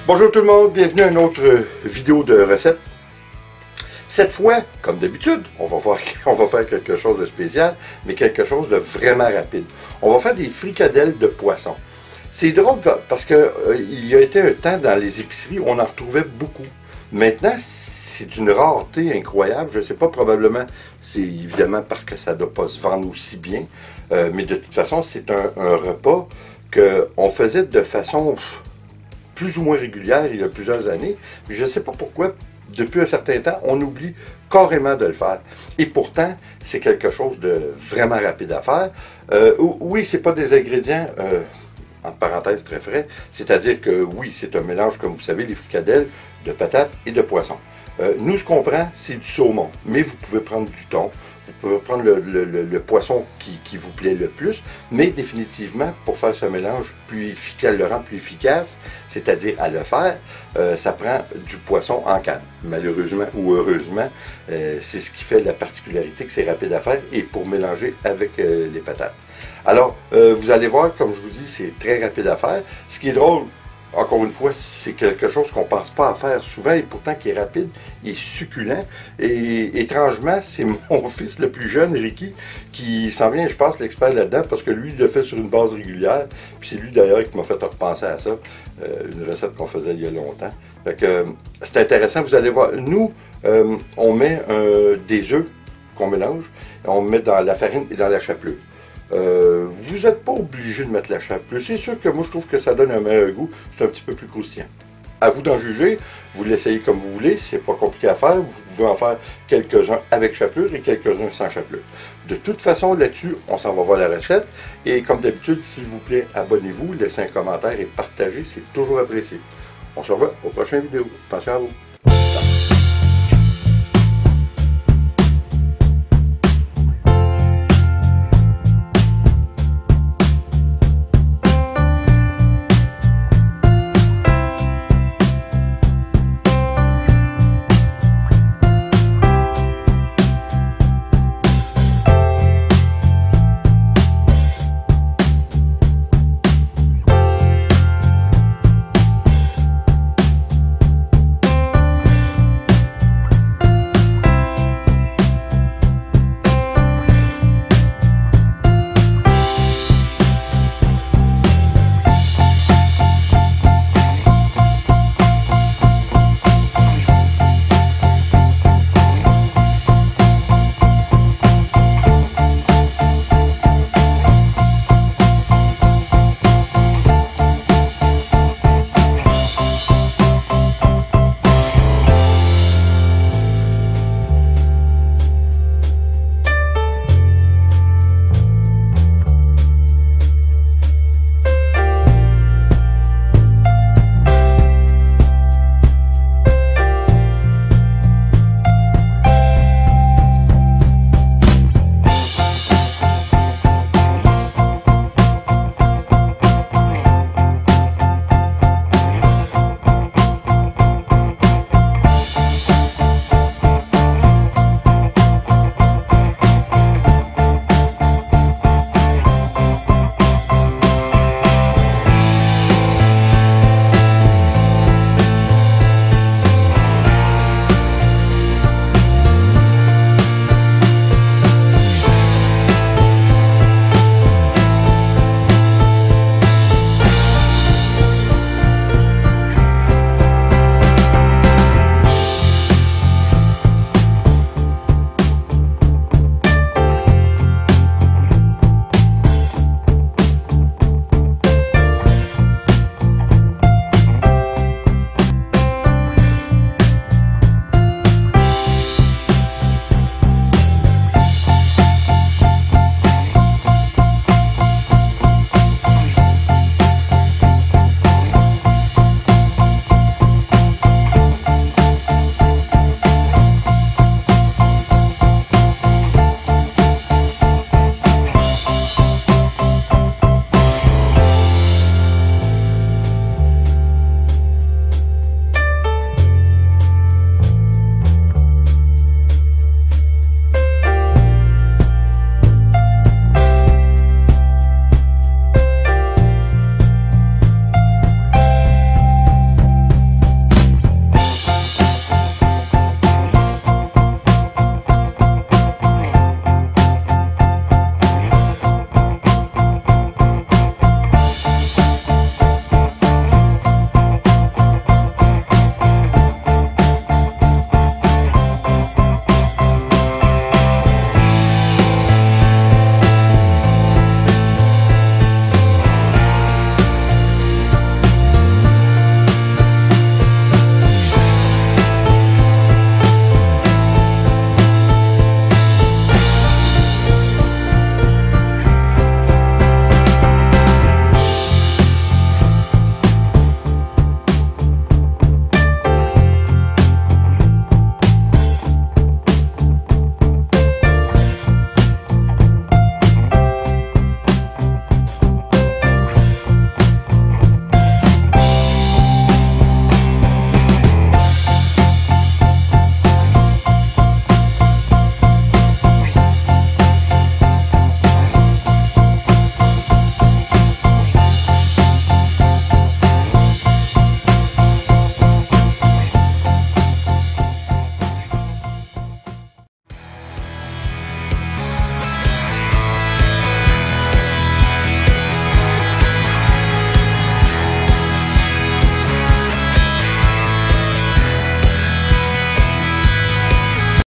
Bonjour tout le monde, bienvenue à une autre vidéo de recette. Cette fois, comme d'habitude, on va faire quelque chose de spécial, mais quelque chose de vraiment rapide. On va faire des fricadelles de poisson. C'est drôle parce que il y a été un temps dans les épiceries où on en retrouvait beaucoup. Maintenant, c'est d'une rareté incroyable. Je ne sais pas, probablement, c'est évidemment parce que ça ne doit pas se vendre aussi bien. Mais de toute façon, c'est un repas qu'on faisait de façon plus ou moins régulière il y a plusieurs années. Mais je ne sais pas pourquoi, depuis un certain temps, on oublie carrément de le faire. Et pourtant, c'est quelque chose de vraiment rapide à faire. Oui, c'est pas des ingrédients, entre parenthèses, très frais. C'est-à-dire que oui, c'est un mélange, comme vous savez, les fricadelles, de patates et de poissons. Nous, ce qu'on prend, c'est du saumon. Mais vous pouvez prendre du thon. Vous pouvez prendre le poisson qui vous plaît le plus. Mais définitivement, pour faire ce mélange plus efficace, le rendre plus efficace, c'est-à-dire à le faire, ça prend du poisson en canne. Malheureusement ou heureusement, c'est ce qui fait la particularité que c'est rapide à faire et pour mélanger avec les patates. Alors, vous allez voir, comme je vous dis, c'est très rapide à faire. Ce qui est drôle, encore une fois, c'est quelque chose qu'on ne pense pas à faire souvent et pourtant qui est rapide et succulent. Et étrangement, c'est mon fils le plus jeune, Ricky, qui s'en vient, je pense, l'expert là-dedans parce que lui, il le fait sur une base régulière. Puis c'est lui d'ailleurs qui m'a fait repenser à ça, une recette qu'on faisait il y a longtemps. Fait que c'est intéressant, vous allez voir. Nous, on met des œufs qu'on mélange, on met dans la farine et dans la chapelure. Vous n'êtes pas obligé de mettre la chapelure. C'est sûr que moi je trouve que ça donne un meilleur goût. C'est un petit peu plus croustillant. À vous d'en juger. Vous l'essayez comme vous voulez. C'est pas compliqué à faire. Vous pouvez en faire quelques-uns avec chapelure et quelques-uns sans chapelure. De toute façon, là-dessus, on s'en va voir la recette. Et comme d'habitude, s'il vous plaît, abonnez-vous, laissez un commentaire et partagez. C'est toujours apprécié. On se revoit aux prochaines vidéos. Attention à vous.